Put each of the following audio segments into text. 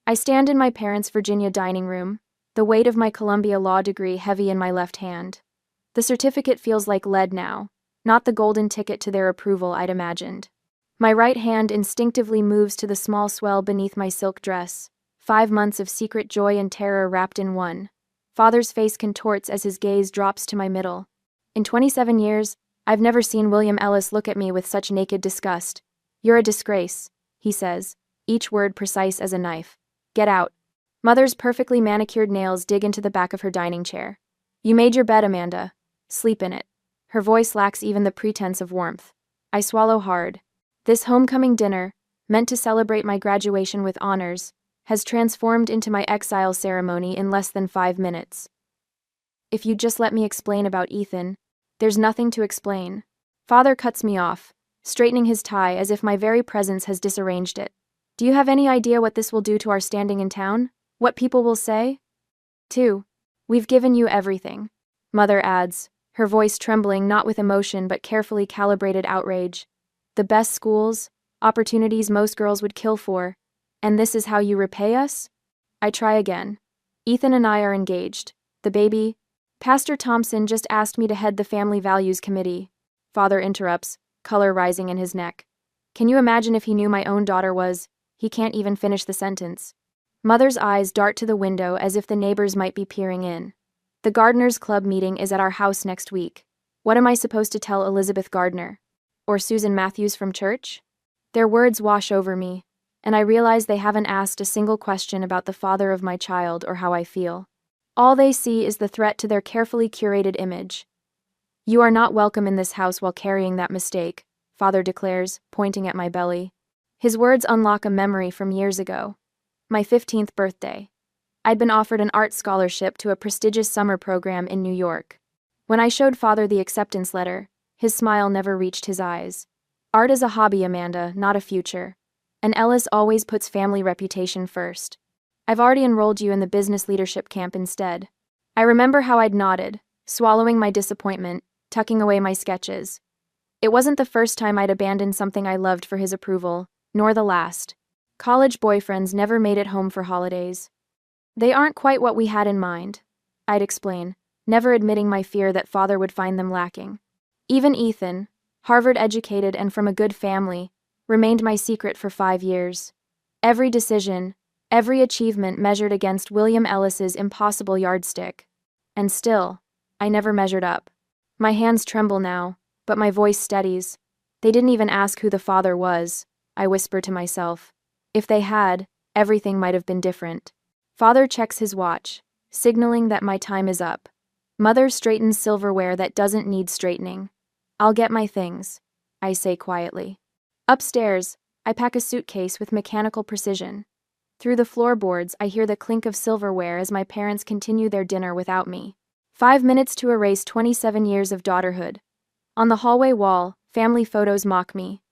I stand in my parents' Virginia dining room, the weight of my Columbia law degree heavy in my left hand. The certificate feels like lead now, not the golden ticket to their approval I'd imagined. My right hand instinctively moves to the small swell beneath my silk dress, 5 months of secret joy and terror wrapped in one. Father's face contorts as his gaze drops to my middle. In 27 years, I've never seen William Ellis look at me with such naked disgust. "You're a disgrace," he says, each word precise as a knife. "Get out." Mother's perfectly manicured nails dig into the back of her dining chair. "You made your bed, Amanda. Sleep in it." Her voice lacks even the pretense of warmth. I swallow hard. This homecoming dinner, meant to celebrate my graduation with honors, has transformed into my exile ceremony in less than 5 minutes. "If you'd just let me explain about Ethan." "There's nothing to explain." Father cuts me off, straightening his tie as if my very presence has disarranged it. "Do you have any idea what this will do to our standing in town? What people will say?" 2. "We've given you everything," Mother adds, her voice trembling not with emotion but carefully calibrated outrage. "The best schools, opportunities most girls would kill for. And this is how you repay us?" I try again. "Ethan and I are engaged. The baby—" "Pastor Thompson just asked me to head the Family Values Committee." Father interrupts, color rising in his neck. "Can you imagine if he knew my own daughter was—" He can't even finish the sentence. Mother's eyes dart to the window as if the neighbors might be peering in. "The Gardeners Club meeting is at our house next week. What am I supposed to tell Elizabeth Gardner? Or Susan Matthews from church?" Their words wash over me, and I realize they haven't asked a single question about the father of my child or how I feel. All they see is the threat to their carefully curated image. "You are not welcome in this house while carrying that mistake," Father declares, pointing at my belly. His words unlock a memory from years ago. My 15th birthday. I'd been offered an art scholarship to a prestigious summer program in New York. When I showed Father the acceptance letter, his smile never reached his eyes. "Art is a hobby, Amanda, not a future. And Ellis always puts family reputation first. I've already enrolled you in the business leadership camp instead." I remember how I'd nodded, swallowing my disappointment, tucking away my sketches. It wasn't the first time I'd abandoned something I loved for his approval, nor the last. College boyfriends never made it home for holidays. "They aren't quite what we had in mind," I'd explain, never admitting my fear that Father would find them lacking. Even Ethan, Harvard-educated and from a good family, remained my secret for 5 years. Every decision, every achievement measured against William Ellis's impossible yardstick. And still, I never measured up. My hands tremble now, but my voice steadies. "They didn't even ask who the father was," I whisper to myself. "If they had, everything might have been different." Father checks his watch, signaling that my time is up. Mother straightens silverware that doesn't need straightening. "I'll get my things," I say quietly. Upstairs, I pack a suitcase with mechanical precision. Through the floorboards, I hear the clink of silverware as my parents continue their dinner without me. 5 minutes to erase 27 years of daughterhood. On the hallway wall, family photos mock me.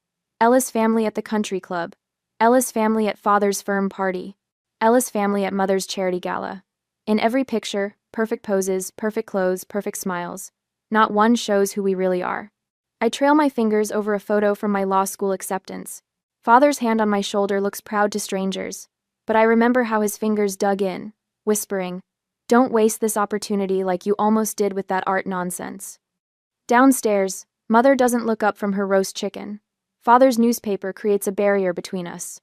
Ellis family at the country club. Ellis family at Father's firm party. Ellis family at Mother's charity gala. In every picture, perfect poses, perfect clothes, perfect smiles. Not one shows who we really are. I trail my fingers over a photo from my law school acceptance. Father's hand on my shoulder looks proud to strangers, but I remember how his fingers dug in, whispering, "Don't waste this opportunity like you almost did with that art nonsense." Downstairs, Mother doesn't look up from her roast chicken. Father's newspaper creates a barrier between us.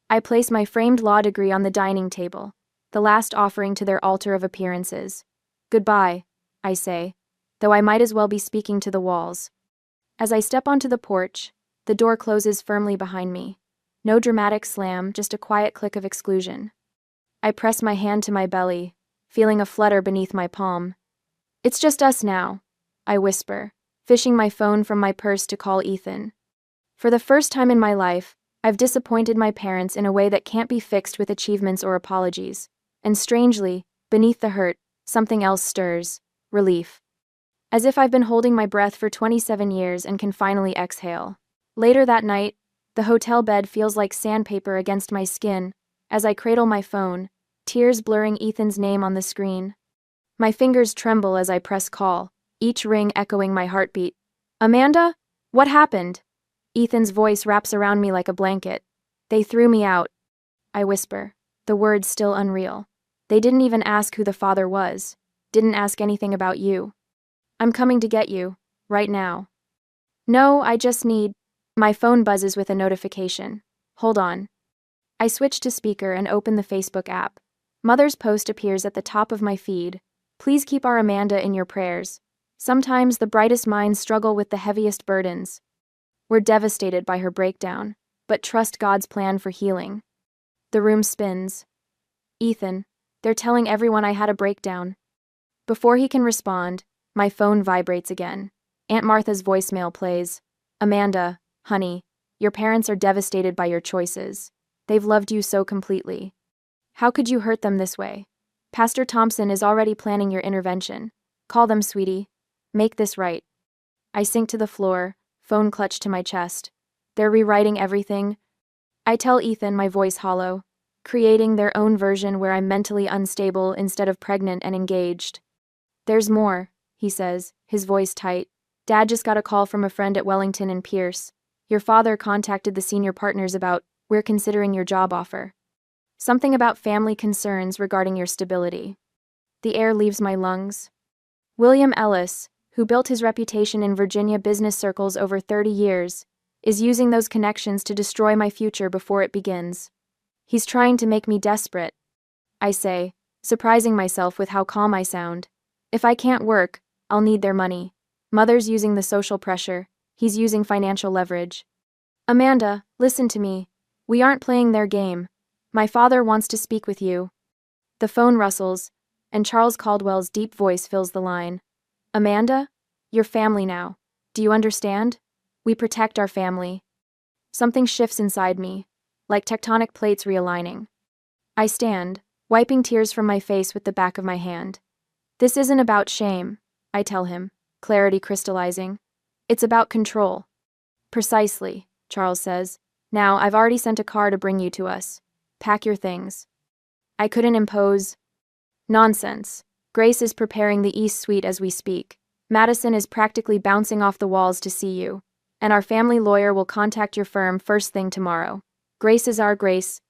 I place my framed law degree on the dining table, the last offering to their altar of appearances. "Goodbye," I say, though I might as well be speaking to the walls. As I step onto the porch, the door closes firmly behind me. No dramatic slam, just a quiet click of exclusion. I press my hand to my belly, feeling a flutter beneath my palm. "It's just us now," I whisper, fishing my phone from my purse to call Ethan. For the first time in my life, I've disappointed my parents in a way that can't be fixed with achievements or apologies. And strangely, beneath the hurt, something else stirs: relief. As if I've been holding my breath for 27 years and can finally exhale. Later that night, the hotel bed feels like sandpaper against my skin as I cradle my phone, tears blurring Ethan's name on the screen. My fingers tremble as I press call, each ring echoing my heartbeat. "Amanda? What happened?" Ethan's voice wraps around me like a blanket. "They threw me out," I whisper. The words still unreal. They didn't even ask who the father was. Didn't ask anything about you. I'm coming to get you. Right now. No, I just need... My phone buzzes with a notification. Hold on. I switch to speaker and open the Facebook app. Mother's post appears at the top of my feed. Please keep our Amanda in your prayers. Sometimes the brightest minds struggle with the heaviest burdens. We're devastated by her breakdown, but trust God's plan for healing. The room spins. Ethan, they're telling everyone I had a breakdown. Before he can respond, my phone vibrates again. Aunt Martha's voicemail plays. Amanda, honey, your parents are devastated by your choices. They've loved you so completely. How could you hurt them this way? Pastor Thompson is already planning your intervention. Call them, sweetie. Make this right. I sink to the floor, phone clutched to my chest. They're rewriting everything. I tell Ethan, my voice hollow, creating their own version where I'm mentally unstable instead of pregnant and engaged. There's more, he says, his voice tight. Dad just got a call from a friend at Wellington and Pierce. Your father contacted the senior partners about, we're considering your job offer. Something about family concerns regarding your stability. The air leaves my lungs. William Ellis, who built his reputation in Virginia business circles over 30 years, is using those connections to destroy my future before it begins. He's trying to make me desperate. I say, surprising myself with how calm I sound. If I can't work, I'll need their money. Mother's using the social pressure. He's using financial leverage. Amanda, listen to me. We aren't playing their game. My father wants to speak with you. The phone rustles, and Charles Caldwell's deep voice fills the line. Amanda, you're family now. Do you understand? We protect our family. Something shifts inside me, like tectonic plates realigning. I stand, wiping tears from my face with the back of my hand. This isn't about shame, I tell him, clarity crystallizing. It's about control. Precisely, Charles says. Now, I've already sent a car to bring you to us. Pack your things. I couldn't impose. Nonsense. Grace is preparing the East Suite as we speak. Madison is practically bouncing off the walls to see you. And our family lawyer will contact your firm first thing tomorrow. Grace is our Grace.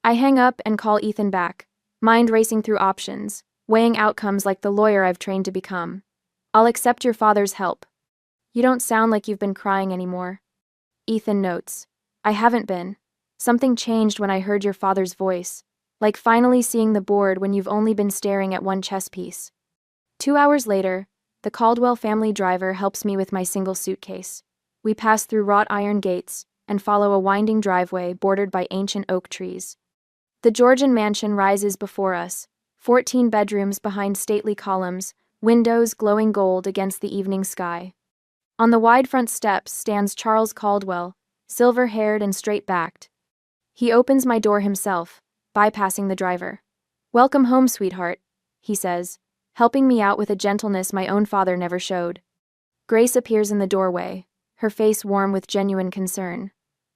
I hang up and call Ethan back, mind racing through options, weighing outcomes like the lawyer I've trained to become. I'll accept your father's help. You don't sound like you've been crying anymore. Ethan notes. I haven't been. Something changed when I heard your father's voice, like finally seeing the board when you've only been staring at one chess piece. 2 hours later, the Caldwell family driver helps me with my single suitcase. We pass through wrought iron gates and follow a winding driveway bordered by ancient oak trees. The Georgian mansion rises before us, 14 bedrooms behind stately columns, windows glowing gold against the evening sky. On the wide front steps stands Charles Caldwell, silver-haired and straight-backed. He opens my door himself, bypassing the driver. Welcome home, sweetheart, he says, helping me out with a gentleness my own father never showed. Grace appears in the doorway, her face warm with genuine concern.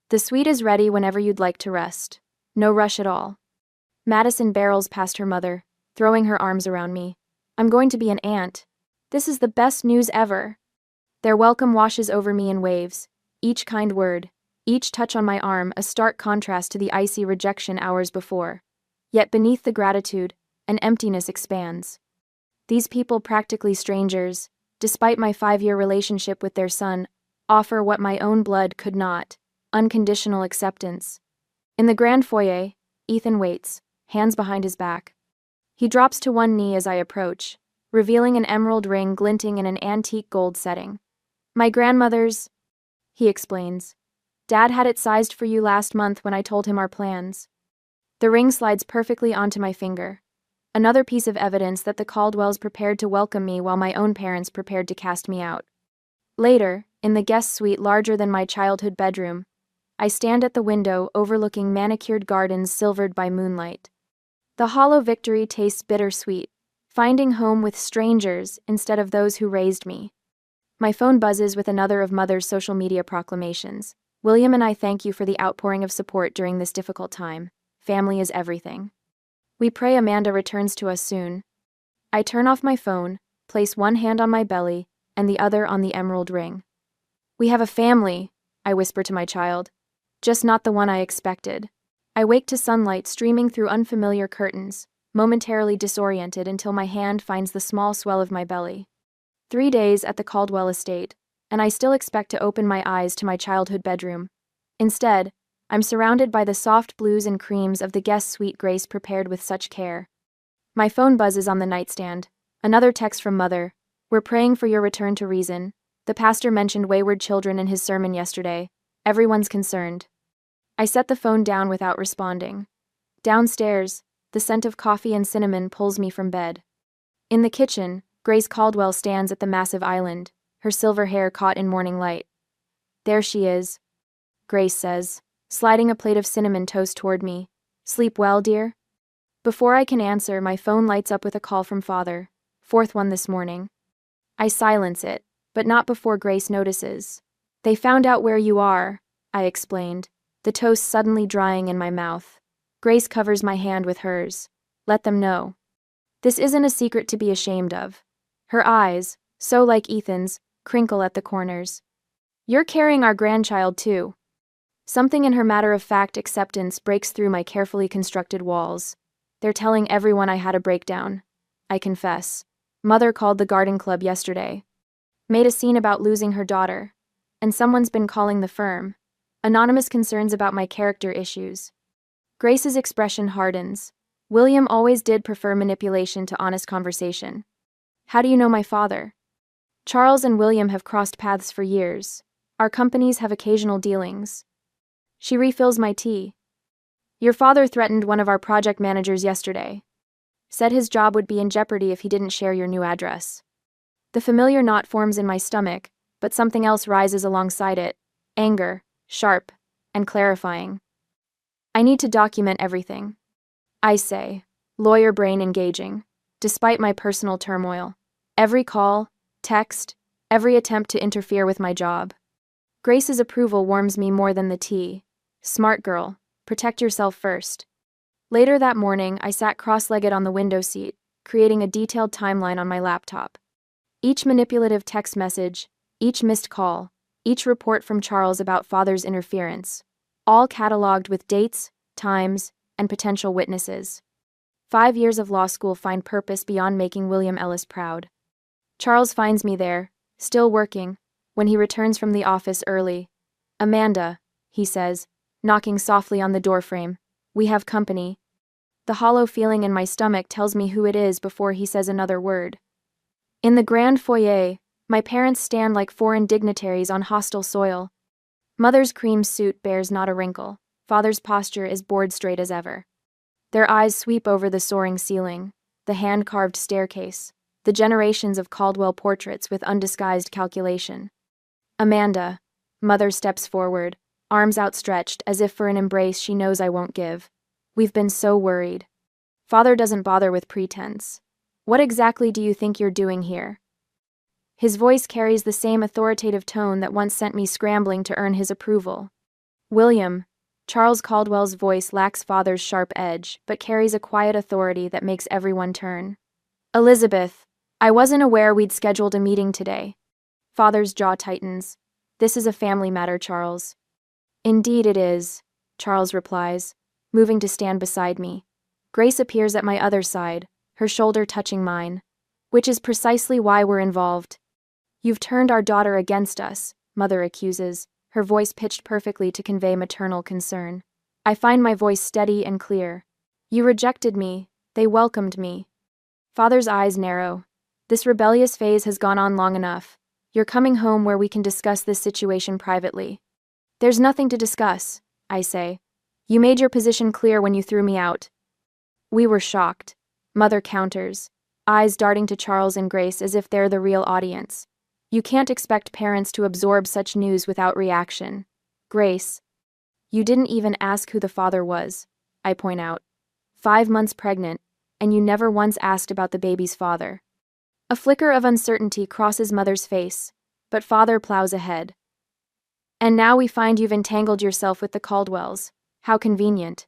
The suite is ready whenever you'd like to rest. No rush at all. Madison barrels past her mother, throwing her arms around me. I'm going to be an aunt. This is the best news ever. Their welcome washes over me in waves, each kind word, each touch on my arm a stark contrast to the icy rejection hours before. Yet beneath the gratitude, an emptiness expands. These people, practically strangers, despite my 5-year relationship with their son, offer what my own blood could not, unconditional acceptance. In the grand foyer, Ethan waits, hands behind his back. He drops to one knee as I approach, revealing an emerald ring glinting in an antique gold setting. My grandmother's, he explains. Dad had it sized for you last month when I told him our plans. The ring slides perfectly onto my finger. Another piece of evidence that the Caldwells prepared to welcome me while my own parents prepared to cast me out. Later, in the guest suite larger than my childhood bedroom, I stand at the window overlooking manicured gardens silvered by moonlight. The hollow victory tastes bittersweet, finding home with strangers instead of those who raised me. My phone buzzes with another of Mother's social media proclamations. William and I thank you for the outpouring of support during this difficult time. Family is everything. We pray Amanda returns to us soon. I turn off my phone, place one hand on my belly, and the other on the emerald ring. We have a family, I whisper to my child. Just not the one I expected. I wake to sunlight streaming through unfamiliar curtains, momentarily disoriented until my hand finds the small swell of my belly. 3 days at the Caldwell estate, and I still expect to open my eyes to my childhood bedroom. Instead, I'm surrounded by the soft blues and creams of the guest suite Grace prepared with such care. My phone buzzes on the nightstand. Another text from Mother. We're praying for your return to reason. The pastor mentioned wayward children in his sermon yesterday. Everyone's concerned. I set the phone down without responding. Downstairs, the scent of coffee and cinnamon pulls me from bed. In the kitchen, Grace Caldwell stands at the massive island, her silver hair caught in morning light. There she is, Grace says, sliding a plate of cinnamon toast toward me. Sleep well, dear? Before I can answer, my phone lights up with a call from Father. 4th one this morning. I silence it, but not before Grace notices. They found out where you are, I explained, the toast suddenly drying in my mouth. Grace covers my hand with hers. Let them know. This isn't a secret to be ashamed of. Her eyes, so like Ethan's, crinkle at the corners. You're carrying our grandchild too. Something in her matter-of-fact acceptance breaks through my carefully constructed walls. They're telling everyone I had a breakdown. I confess. Mother called the garden club yesterday. Made a scene about losing her daughter. And someone's been calling the firm. Anonymous concerns about my character issues. Grace's expression hardens. William always did prefer manipulation to honest conversation. How do you know my father? Charles and William have crossed paths for years. Our companies have occasional dealings. She refills my tea. Your father threatened one of our project managers yesterday. Said his job would be in jeopardy if he didn't share your new address. The familiar knot forms in my stomach, but something else rises alongside it. Anger, sharp, and clarifying. I need to document everything. I say, lawyer brain engaging, despite my personal turmoil. Every call, text, every attempt to interfere with my job. Grace's approval warms me more than the tea. Smart girl, protect yourself first. Later that morning, I sat cross-legged on the window seat, creating a detailed timeline on my laptop. Each manipulative text message, each missed call, each report from Charles about Father's interference, all cataloged with dates, times, and potential witnesses. 5 years of law school find purpose beyond making William Ellis proud. Charles finds me there, still working, when he returns from the office early. Amanda, he says, knocking softly on the doorframe. We have company. The hollow feeling in my stomach tells me who it is before he says another word. In the grand foyer, my parents stand like foreign dignitaries on hostile soil. Mother's cream suit bears not a wrinkle. Father's posture is board straight as ever. Their eyes sweep over the soaring ceiling, the hand-carved staircase, the generations of Caldwell portraits with undisguised calculation. Amanda, Mother steps forward, arms outstretched as if for an embrace she knows I won't give. We've been so worried. Father doesn't bother with pretense. What exactly do you think you're doing here? His voice carries the same authoritative tone that once sent me scrambling to earn his approval. William, Charles Caldwell's voice lacks Father's sharp edge, but carries a quiet authority that makes everyone turn. Elizabeth, I wasn't aware we'd scheduled a meeting today. Father's jaw tightens. This is a family matter, Charles. Indeed it is, Charles replies, moving to stand beside me. Grace appears at my other side, her shoulder touching mine. Which is precisely why we're involved. You've turned our daughter against us, Mother accuses, her voice pitched perfectly to convey maternal concern. I find my voice steady and clear. You rejected me, they welcomed me. Father's eyes narrow. This rebellious phase has gone on long enough. You're coming home where we can discuss this situation privately. There's nothing to discuss, I say. You made your position clear when you threw me out. We were shocked, Mother counters, eyes darting to Charles and Grace as if they're the real audience. You can't expect parents to absorb such news without reaction. Grace. You didn't even ask who the father was, I point out. 5 months pregnant, and you never once asked about the baby's father. A flicker of uncertainty crosses Mother's face, but Father plows ahead. And now we find you've entangled yourself with the Caldwells. How convenient.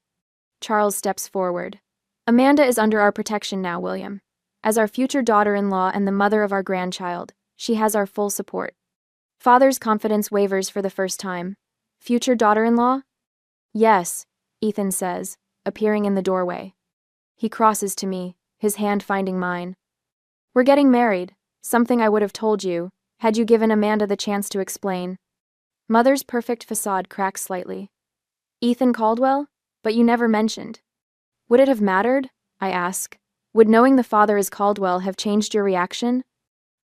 Charles steps forward. Amanda is under our protection now, William. As our future daughter-in-law and the mother of our grandchild, she has our full support. Father's confidence wavers for the first time. Future daughter-in-law? Yes, Ethan says, appearing in the doorway. He crosses to me, his hand finding mine. We're getting married, something I would have told you, had you given Amanda the chance to explain. Mother's perfect facade cracks slightly. Ethan Caldwell? But you never mentioned. Would it have mattered? I ask. Would knowing the father is Caldwell have changed your reaction?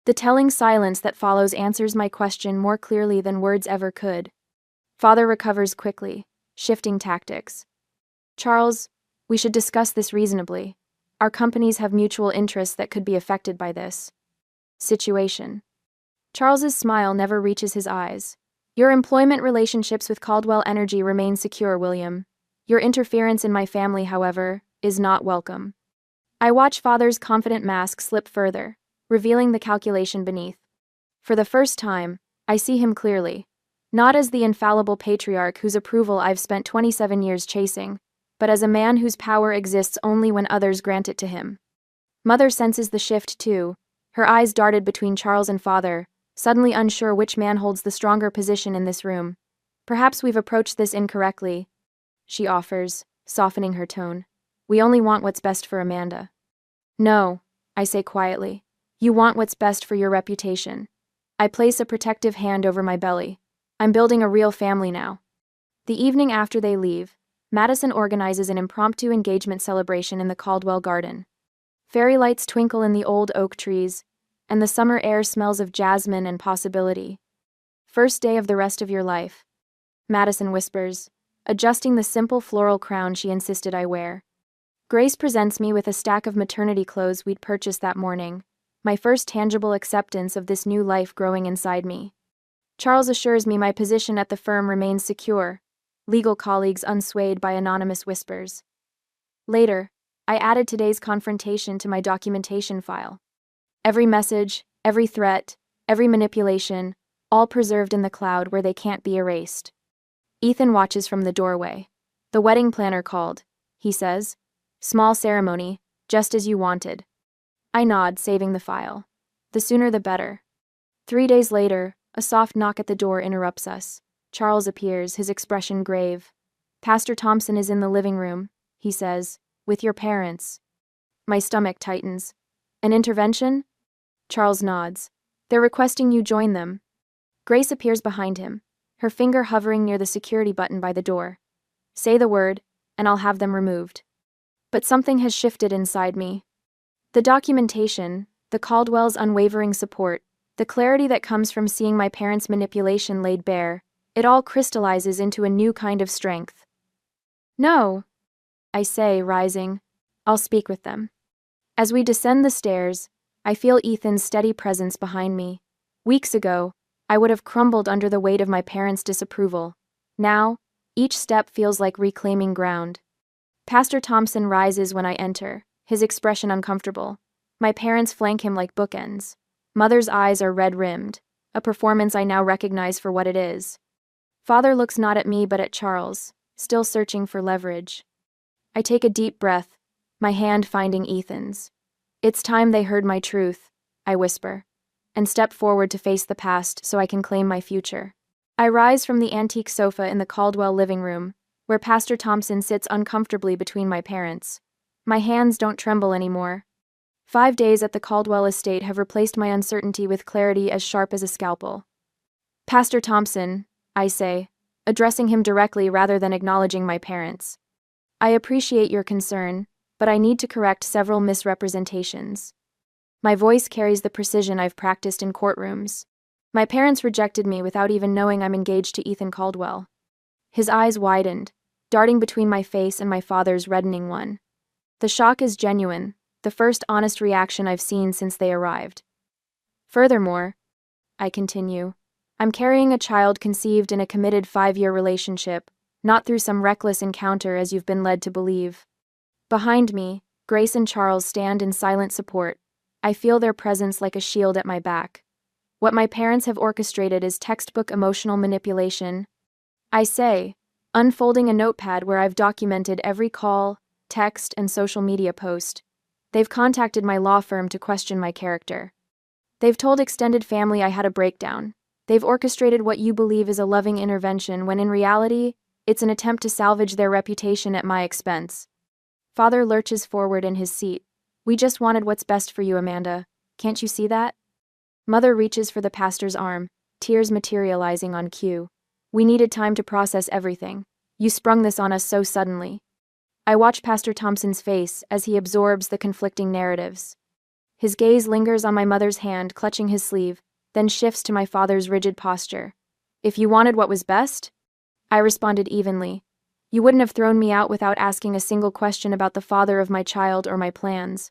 The telling silence that follows answers my question more clearly than words ever could. Father recovers quickly, shifting tactics. Charles, we should discuss this reasonably. Our companies have mutual interests that could be affected by this situation. Charles's smile never reaches his eyes. Your employment relationships with Caldwell Energy remain secure, William. Your interference in my family, however, is not welcome. I watch Father's confident mask slip further, revealing the calculation beneath. For the first time, I see him clearly, not as the infallible patriarch whose approval I've spent 27 years chasing, but as a man whose power exists only when others grant it to him. Mother senses the shift too, her eyes darted between Charles and Father, suddenly unsure which man holds the stronger position in this room. Perhaps we've approached this incorrectly, she offers, softening her tone. We only want what's best for Amanda. No, I say quietly. You want what's best for your reputation. I place a protective hand over my belly. I'm building a real family now. The evening after they leave, Madison organizes an impromptu engagement celebration in the Caldwell garden. Fairy lights twinkle in the old oak trees, and the summer air smells of jasmine and possibility. First day of the rest of your life, Madison whispers, adjusting the simple floral crown she insisted I wear. Grace presents me with a stack of maternity clothes we'd purchased that morning, my first tangible acceptance of this new life growing inside me. Charles assures me my position at the firm remains secure, legal colleagues unswayed by anonymous whispers. Later, I added today's confrontation to my documentation file. Every message, every threat, every manipulation, all preserved in the cloud where they can't be erased. Ethan watches from the doorway. The wedding planner called, he says. Small ceremony, just as you wanted. I nod, saving the file. The sooner the better. 3 days later, a soft knock at the door interrupts us. Charles appears, his expression grave. Pastor Thompson is in the living room, he says, with your parents. My stomach tightens. An intervention? Charles nods. They're requesting you join them. Grace appears behind him, her finger hovering near the security button by the door. Say the word, and I'll have them removed. But something has shifted inside me. The documentation, the Caldwell's unwavering support, the clarity that comes from seeing my parents' manipulation laid bare, it all crystallizes into a new kind of strength. No, I say, rising. I'll speak with them. As we descend the stairs, I feel Ethan's steady presence behind me. Weeks ago, I would have crumbled under the weight of my parents' disapproval. Now, each step feels like reclaiming ground. Pastor Thompson rises when I enter, his expression uncomfortable. My parents flank him like bookends. Mother's eyes are red-rimmed, a performance I now recognize for what it is. Father looks not at me but at Charles, still searching for leverage. I take a deep breath, my hand finding Ethan's. It's time they heard my truth, I whisper, and step forward to face the past so I can claim my future. I rise from the antique sofa in the Caldwell living room, where Pastor Thompson sits uncomfortably between my parents. My hands don't tremble anymore. 5 days at the Caldwell estate have replaced my uncertainty with clarity as sharp as a scalpel. Pastor Thompson, I say, addressing him directly rather than acknowledging my parents. I appreciate your concern, but I need to correct several misrepresentations. My voice carries the precision I've practiced in courtrooms. My parents rejected me without even knowing I'm engaged to Ethan Caldwell. His eyes widened, darting between my face and my father's reddening one. The shock is genuine, the first honest reaction I've seen since they arrived. Furthermore, I continue, I'm carrying a child conceived in a committed 5-year relationship, not through some reckless encounter as you've been led to believe. Behind me, Grace and Charles stand in silent support. I feel their presence like a shield at my back. What my parents have orchestrated is textbook emotional manipulation. I say, unfolding a notepad where I've documented every call, text, and social media post. They've contacted my law firm to question my character. They've told extended family I had a breakdown. They've orchestrated what you believe is a loving intervention when in reality, It's an attempt to salvage their reputation at my expense. Father lurches forward in his seat. We just wanted what's best for you, Amanda. Can't you see that? Mother reaches for the pastor's arm, tears materializing on cue. We needed time to process everything. You sprung this on us so suddenly. I watch Pastor Thompson's face as he absorbs the conflicting narratives. His gaze lingers on my mother's hand clutching his sleeve, then shifts to my father's rigid posture. If you wanted what was best? I responded evenly. You wouldn't have thrown me out without asking a single question about the father of my child or my plans.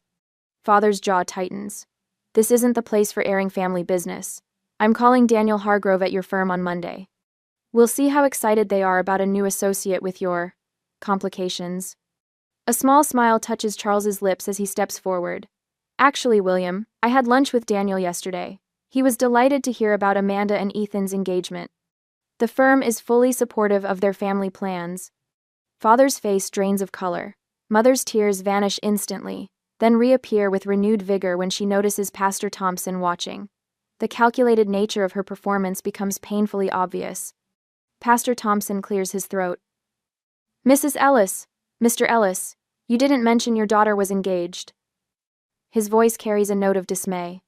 Father's jaw tightens. This isn't the place for airing family business. I'm calling Daniel Hargrove at your firm on Monday. We'll see how excited they are about a new associate with your complications. A small smile touches Charles's lips as he steps forward. Actually, William, I had lunch with Daniel yesterday. He was delighted to hear about Amanda and Ethan's engagement. The firm is fully supportive of their family plans. Father's face drains of color. Mother's tears vanish instantly, then reappear with renewed vigor when she notices Pastor Thompson watching. The calculated nature of her performance becomes painfully obvious. Pastor Thompson clears his throat. Mrs. Ellis, Mr. Ellis, you didn't mention your daughter was engaged. His voice carries a note of dismay.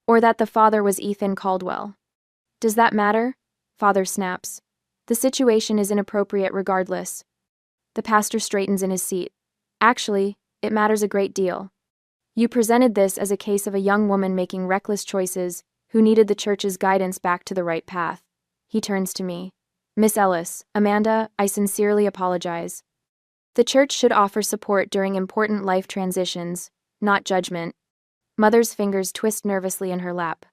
Or that the father was Ethan Caldwell. Does that matter? Father snaps. The situation is inappropriate regardless. The pastor straightens in his seat. Actually, it matters a great deal. You presented this as a case of a young woman making reckless choices who needed the church's guidance back to the right path. He turns to me. Miss Ellis, Amanda, I sincerely apologize. The church should offer support during important life transitions, not judgment. Mother's fingers twist nervously in her lap.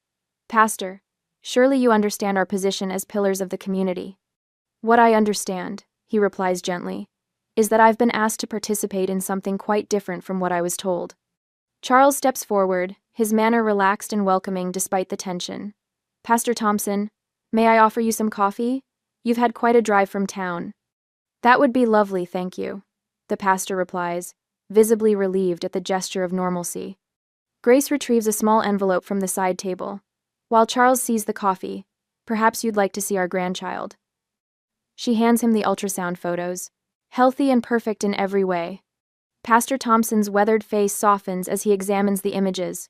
Pastor, surely you understand our position as pillars of the community. What I understand, he replies gently, is that I've been asked to participate in something quite different from what I was told. Charles steps forward, his manner relaxed and welcoming despite the tension. Pastor Thompson, may I offer you some coffee? You've had quite a drive from town. That would be lovely, thank you, the pastor replies, visibly relieved at the gesture of normalcy. Grace retrieves a small envelope from the side table. While Charles sees the coffee, perhaps you'd like to see our grandchild. She hands him the ultrasound photos. Healthy and perfect in every way. Pastor Thompson's weathered face softens as he examines the images.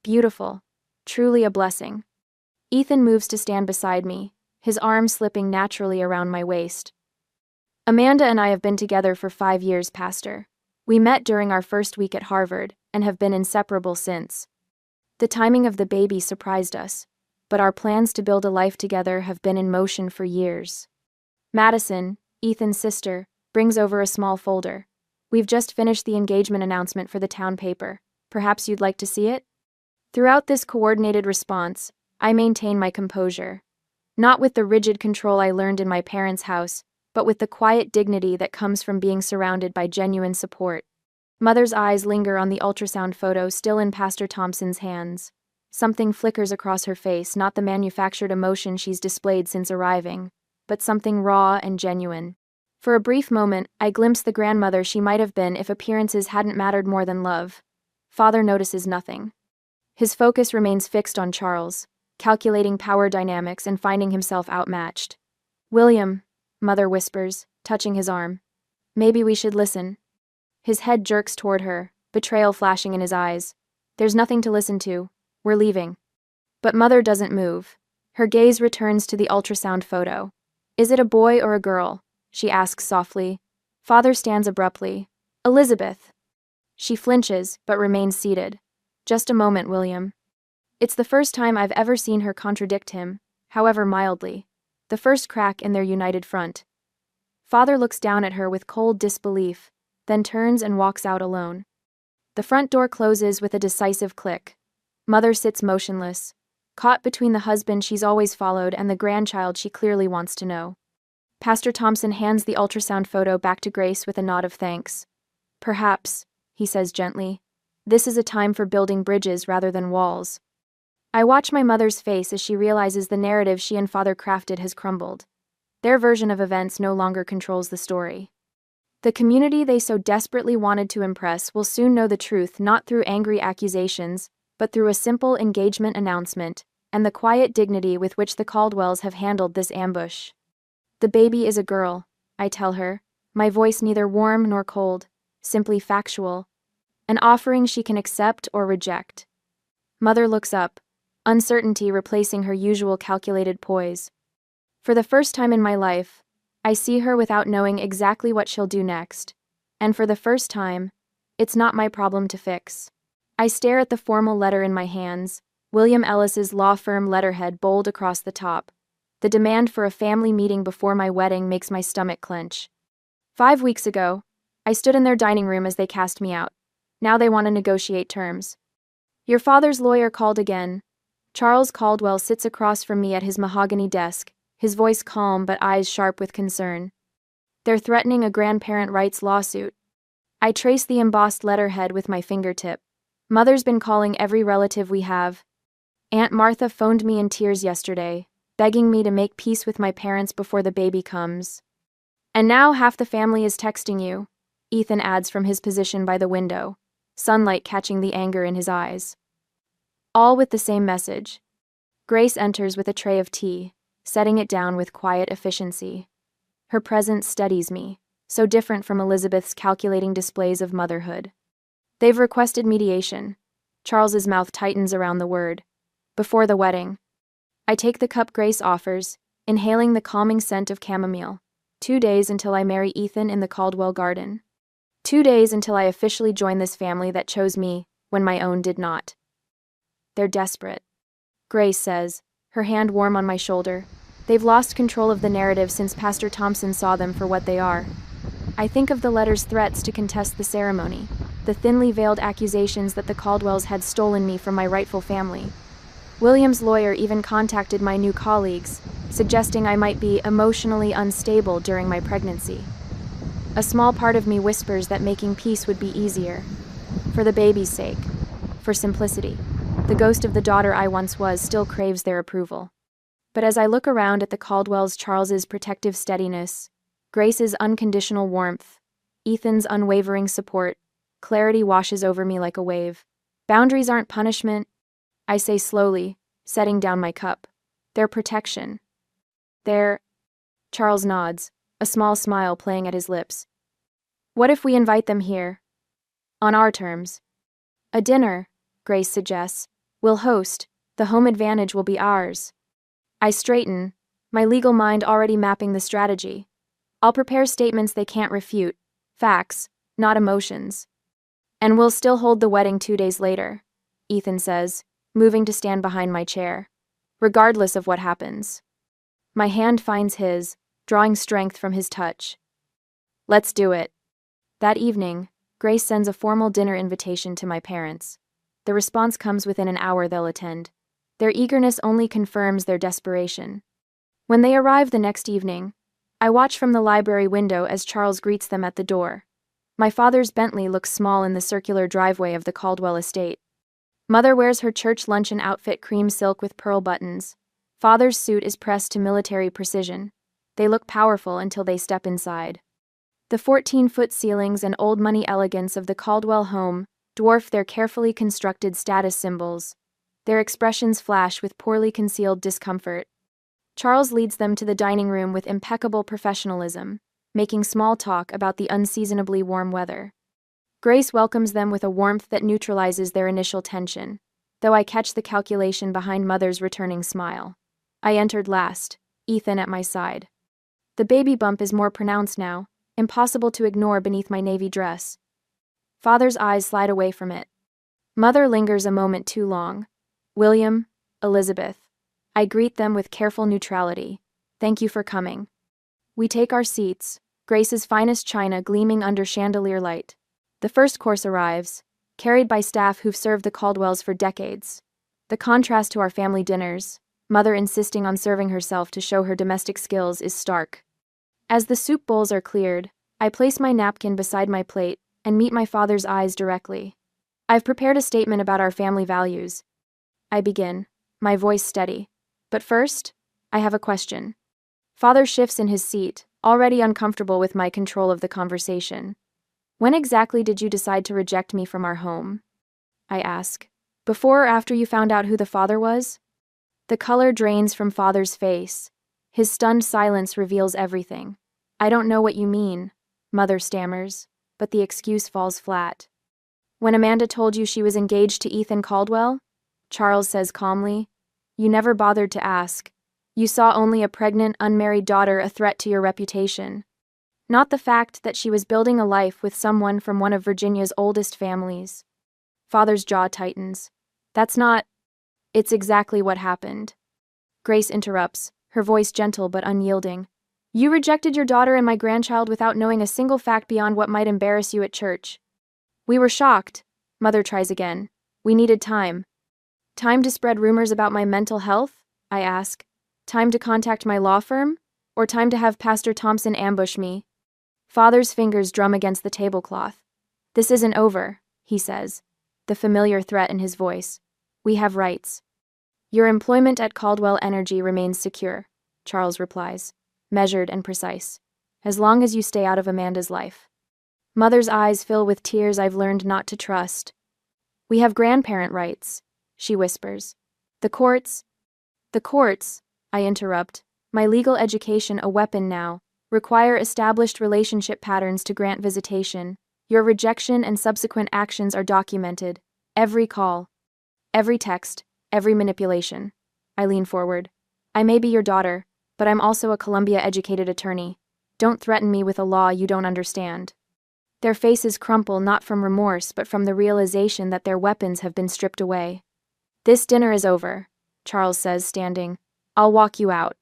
Beautiful. Truly a blessing. Ethan moves to stand beside me, his arm slipping naturally around my waist. Amanda and I have been together for 5 years, Pastor. We met during our first week at Harvard and have been inseparable since. The timing of the baby surprised us, but our plans to build a life together have been in motion for years. Madison, Ethan's sister, brings over a small folder. We've just finished the engagement announcement for the town paper. Perhaps you'd like to see it? Throughout this coordinated response, I maintain my composure. Not with the rigid control I learned in my parents' house, but with the quiet dignity that comes from being surrounded by genuine support. Mother's eyes linger on the ultrasound photo still in Pastor Thompson's hands. Something flickers across her face, not the manufactured emotion she's displayed since arriving, but something raw and genuine. For a brief moment, I glimpse the grandmother she might have been if appearances hadn't mattered more than love. Father notices nothing. His focus remains fixed on Charles, calculating power dynamics and finding himself outmatched. William, Mother whispers, touching his arm. Maybe we should listen. His head jerks toward her, betrayal flashing in his eyes. There's nothing to listen to. We're leaving. But Mother doesn't move. Her gaze returns to the ultrasound photo. Is it a boy or a girl? She asks softly. Father stands abruptly. Elizabeth. She flinches, but remains seated. Just a moment, William. It's the first time I've ever seen her contradict him, however mildly. The first crack in their united front. Father looks down at her with cold disbelief, then turns and walks out alone. The front door closes with a decisive click. Mother sits motionless, caught between the husband she's always followed and the grandchild she clearly wants to know. Pastor Thompson hands the ultrasound photo back to Grace with a nod of thanks. Perhaps, he says gently, this is a time for building bridges rather than walls. I watch my mother's face as she realizes the narrative she and Father crafted has crumbled. Their version of events no longer controls the story. The community they so desperately wanted to impress will soon know the truth not through angry accusations, but through a simple engagement announcement, and the quiet dignity with which the Caldwells have handled this ambush. The baby is a girl, I tell her, my voice neither warm nor cold, simply factual. An offering she can accept or reject. Mother looks up, uncertainty replacing her usual calculated poise. For the first time in my life, I see her without knowing exactly what she'll do next. And for the first time, it's not my problem to fix. I stare at the formal letter in my hands, William Ellis's law firm letterhead bold across the top. The demand for a family meeting before my wedding makes my stomach clench. 5 weeks ago, I stood in their dining room as they cast me out. Now they want to negotiate terms. Your father's lawyer called again. Charles Caldwell sits across from me at his mahogany desk, his voice calm but eyes sharp with concern. They're threatening a grandparent rights lawsuit. I trace the embossed letterhead with my fingertip. Mother's been calling every relative we have. Aunt Martha phoned me in tears yesterday, begging me to make peace with my parents before the baby comes. And now half the family is texting you, Ethan adds from his position by the window, sunlight catching the anger in his eyes. All with the same message. Grace enters with a tray of tea, setting it down with quiet efficiency. Her presence steadies me, so different from Elizabeth's calculating displays of motherhood. They've requested mediation. Charles's mouth tightens around the word. Before the wedding. I take the cup Grace offers, inhaling the calming scent of chamomile. 2 days until I marry Ethan in the Caldwell garden. 2 days until I officially join this family that chose me when my own did not. They're desperate. Grace says, her hand warm on my shoulder. They've lost control of the narrative since Pastor Thompson saw them for what they are. I think of the letter's threats to contest the ceremony, the thinly veiled accusations that the Caldwells had stolen me from my rightful family. William's lawyer even contacted my new colleagues, suggesting I might be emotionally unstable during my pregnancy. A small part of me whispers that making peace would be easier. For the baby's sake. For simplicity. The ghost of the daughter I once was still craves their approval. But as I look around at the Caldwells, Charles's protective steadiness, Grace's unconditional warmth, Ethan's unwavering support, clarity washes over me like a wave. Boundaries aren't punishment, I say slowly, setting down my cup. They're protection. Charles nods, a small smile playing at his lips. What if we invite them here? On our terms. A dinner, Grace suggests. We'll host. The home advantage will be ours. I straighten, my legal mind already mapping the strategy. I'll prepare statements they can't refute. Facts, not emotions. And we'll still hold the wedding 2 days later, Ethan says, moving to stand behind my chair. Regardless of what happens. My hand finds his, drawing strength from his touch. Let's do it. That evening, Grace sends a formal dinner invitation to my parents. The response comes within an hour they'll attend. Their eagerness only confirms their desperation. When they arrive the next evening, I watch from the library window as Charles greets them at the door. My father's Bentley looks small in the circular driveway of the Caldwell estate. Mother wears her church luncheon outfit cream silk with pearl buttons. Father's suit is pressed to military precision. They look powerful until they step inside. The 14-foot ceilings and old money elegance of the Caldwell home dwarf their carefully constructed status symbols. Their expressions flash with poorly concealed discomfort. Charles leads them to the dining room with impeccable professionalism, making small talk about the unseasonably warm weather. Grace welcomes them with a warmth that neutralizes their initial tension, though I catch the calculation behind Mother's returning smile. I entered last, Ethan at my side. The baby bump is more pronounced now, impossible to ignore beneath my navy dress. Father's eyes slide away from it. Mother lingers a moment too long. William, Elizabeth. I greet them with careful neutrality. Thank you for coming. We take our seats, Grace's finest china gleaming under chandelier light. The first course arrives, carried by staff who've served the Caldwells for decades. The contrast to our family dinners, Mother insisting on serving herself to show her domestic skills, is stark. As the soup bowls are cleared, I place my napkin beside my plate and meet my father's eyes directly. I've prepared a statement about our family values. I begin, my voice steady. But first, I have a question. Father shifts in his seat, already uncomfortable with my control of the conversation. When exactly did you decide to reject me from our home? I ask. Before or after you found out who the father was? The color drains from Father's face. His stunned silence reveals everything. I don't know what you mean, Mother stammers, but the excuse falls flat. When Amanda told you she was engaged to Ethan Caldwell? Charles says calmly. You never bothered to ask. You saw only a pregnant, unmarried daughter a threat to your reputation. Not the fact that she was building a life with someone from one of Virginia's oldest families. Father's jaw tightens. That's not... It's exactly what happened. Grace interrupts, her voice gentle but unyielding. You rejected your daughter and my grandchild without knowing a single fact beyond what might embarrass you at church. We were shocked. Mother tries again. We needed time. Time to spread rumors about my mental health? I ask. Time to contact my law firm? Or time to have Pastor Thompson ambush me? Father's fingers drum against the tablecloth. This isn't over, he says, the familiar threat in his voice. We have rights. Your employment at Caldwell Energy remains secure, Charles replies, measured and precise, as long as you stay out of Amanda's life. Mother's eyes fill with tears I've learned not to trust. We have grandparent rights, she whispers. The courts, I interrupt, my legal education a weapon now, require established relationship patterns to grant visitation. Your rejection and subsequent actions are documented. Every call, every text, every manipulation. I lean forward. I may be your daughter, but I'm also a Columbia-educated attorney. Don't threaten me with a law you don't understand. Their faces crumple not from remorse but from the realization that their weapons have been stripped away. This dinner is over, Charles says, standing. I'll walk you out.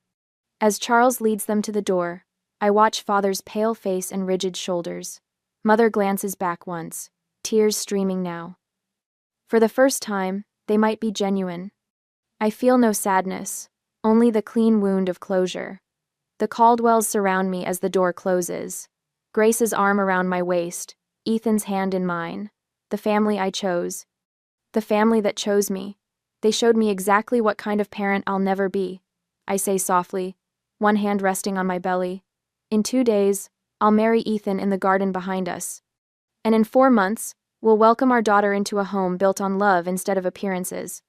As Charles leads them to the door, I watch Father's pale face and rigid shoulders. Mother glances back once, tears streaming now. For the first time, they might be genuine. I feel no sadness, only the clean wound of closure. The Caldwells surround me as the door closes. Grace's arm around my waist, Ethan's hand in mine. The family I chose. The family that chose me. They showed me exactly what kind of parent I'll never be. I say softly, one hand resting on my belly. In 2 days, I'll marry Ethan in the garden behind us. And in 4 months, we'll welcome our daughter into a home built on love instead of appearances.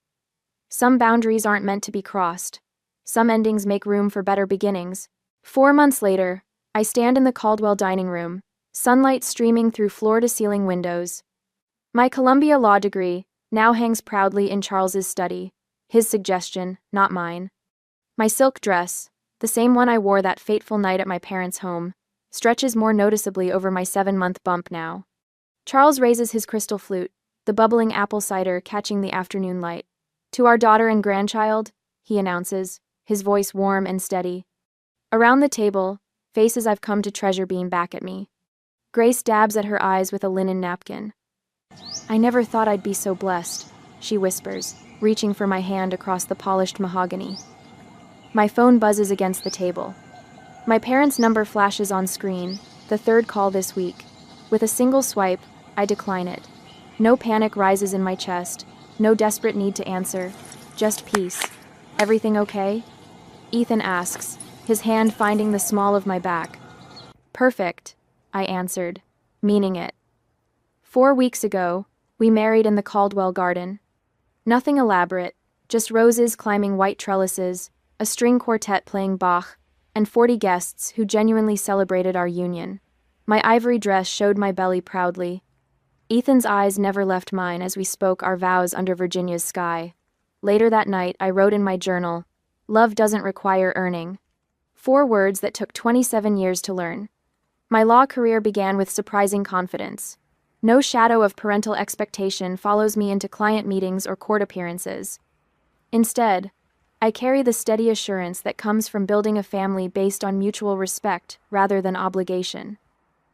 Some boundaries aren't meant to be crossed. Some endings make room for better beginnings. 4 months later, I stand in the Caldwell dining room, sunlight streaming through floor-to-ceiling windows. My Columbia law degree now hangs proudly in Charles's study, his suggestion, not mine. My silk dress, the same one I wore that fateful night at my parents' home, stretches more noticeably over my 7-month bump now. Charles raises his crystal flute, the bubbling apple cider catching the afternoon light. To our daughter and grandchild, he announces, his voice warm and steady. Around the table, faces I've come to treasure beam back at me. Grace dabs at her eyes with a linen napkin. I never thought I'd be so blessed, she whispers, reaching for my hand across the polished mahogany. My phone buzzes against the table. My parents' number flashes on screen, the 3rd call this week. With a single swipe, I decline it. No panic rises in my chest, no desperate need to answer, just peace. Everything okay? Ethan asks, his hand finding the small of my back. Perfect, I answered, meaning it. 4 weeks ago, we married in the Caldwell garden. Nothing elaborate, just roses climbing white trellises, a string quartet playing Bach, and 40 guests who genuinely celebrated our union. My ivory dress showed my belly proudly. Ethan's eyes never left mine as we spoke our vows under Virginia's sky. Later that night, I wrote in my journal, "Love doesn't require earning." 4 words that took 27 years to learn. My law career began with surprising confidence. No shadow of parental expectation follows me into client meetings or court appearances. Instead, I carry the steady assurance that comes from building a family based on mutual respect rather than obligation.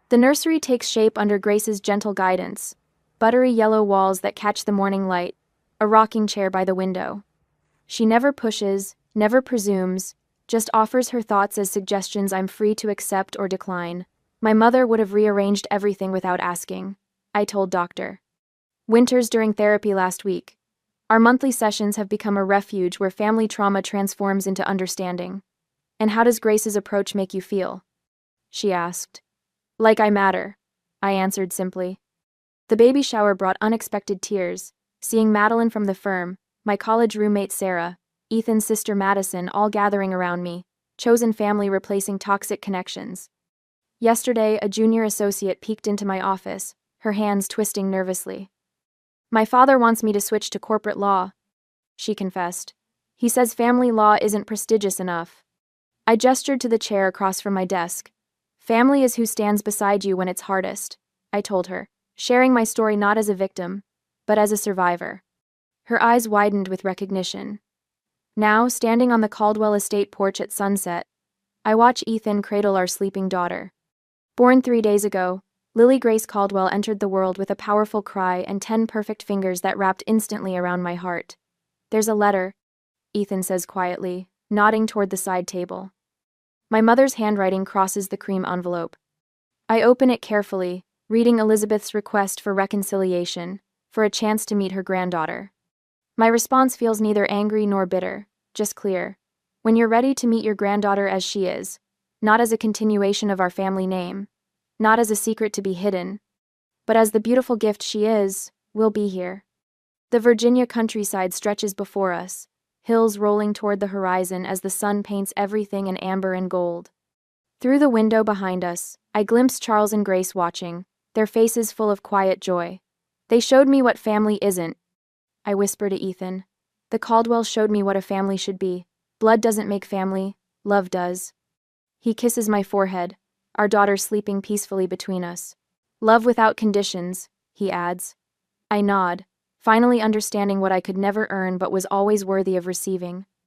The nursery takes shape under Grace's gentle guidance, buttery yellow walls that catch the morning light, a rocking chair by the window. She never pushes, never presumes, just offers her thoughts as suggestions I'm free to accept or decline. My mother would have rearranged everything without asking, I told Dr. Winters during therapy last week. Our monthly sessions have become a refuge where family trauma transforms into understanding. And how does Grace's approach make you feel? She asked. Like I matter, I answered simply. The baby shower brought unexpected tears, seeing Madeline from the firm, my college roommate Sarah, Ethan's sister Madison all gathering around me, chosen family replacing toxic connections. Yesterday, a junior associate peeked into my office, her hands twisting nervously. My father wants me to switch to corporate law, she confessed. He says family law isn't prestigious enough. I gestured to the chair across from my desk. Family is who stands beside you when it's hardest, I told her, sharing my story not as a victim, but as a survivor. Her eyes widened with recognition. Now, standing on the Caldwell estate porch at sunset, I watch Ethan cradle our sleeping daughter. Born 3 days ago, Lily Grace Caldwell entered the world with a powerful cry and 10 perfect fingers that wrapped instantly around my heart. There's a letter, Ethan says quietly, nodding toward the side table. My mother's handwriting crosses the cream envelope. I open it carefully, reading Elizabeth's request for reconciliation, for a chance to meet her granddaughter. My response feels neither angry nor bitter, just clear. When you're ready to meet your granddaughter as she is, not as a continuation of our family name, not as a secret to be hidden, but as the beautiful gift she is, we'll be here. The Virginia countryside stretches before us, hills rolling toward the horizon as the sun paints everything in amber and gold. Through the window behind us, I glimpse Charles and Grace watching, their faces full of quiet joy. They showed me what family isn't, I whisper to Ethan. The Caldwells showed me what a family should be. Blood doesn't make family, love does. He kisses my forehead, our daughter sleeping peacefully between us. Love without conditions, he adds. I nod, finally understanding what I could never earn but was always worthy of receiving.